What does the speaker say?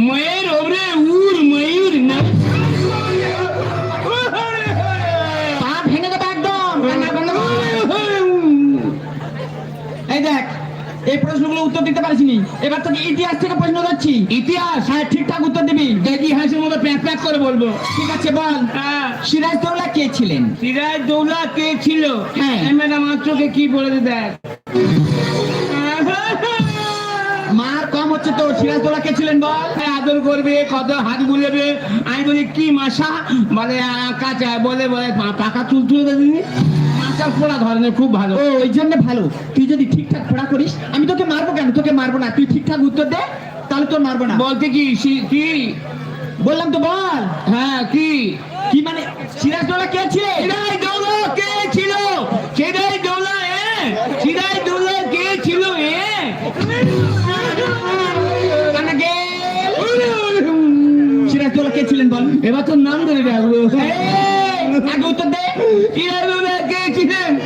ময়ের ওরে উর ময়ূর না পা ভেঙে দেবে একদম। এই দেখ, এই প্রশ্নগুলো উত্তর দিতে পারিস নি, এবার তোকে ইতিহাস থেকে প্রশ্ন দিচ্ছি। ইতিহাস? হ্যাঁ, ঠিকঠাক উত্তর দিবি। দেখি হাসির মতো প্যাক প্যাক করে বলবো। ঠিক আছে, বল। হ্যাঁ, সিরাজদৌল্লা কে ছিলেন? সিরাজদৌল্লা কে ছিল? হ্যাঁ। ম্যাডাম আমার চোখে কি বলেছে দেখ। মার কম হচ্ছে তো, সিরাজদৌল্লা কে ছিলেন বল। আদর করবে, কত হাত বুলেবে, আমি বলি কি মাসা, বলে কাঁচা, বলে বলে পাকা চুল তুলে দেবি। মাসা পোড়া ধরনের খুব ভালো। ও, ওই জন্য ভালো। তুই যদি ঠিকঠাক পড়া করিস, আমি তোকে মারবো কেন? তোকে মারবো না, তুই ঠিকঠাক উত্তর দে, তাহলে তোর মারবো না। বলতে কি কি বললাম তো, বল। হ্যাঁ, কি কি মানে সিরাজদৌল্লা কে ছিলেন? সিরাজদৌল্লা কে ছিল? সিরাজদৌল্লা সিরাজদৌল্লা কে ছিল? সিরাজদৌল্লা কে ছিলেন বল। এবার তোর নাম ধরে ডাকবো। আগে উত্তর দে। সিরাজদৌল্লা কে ছিলেন?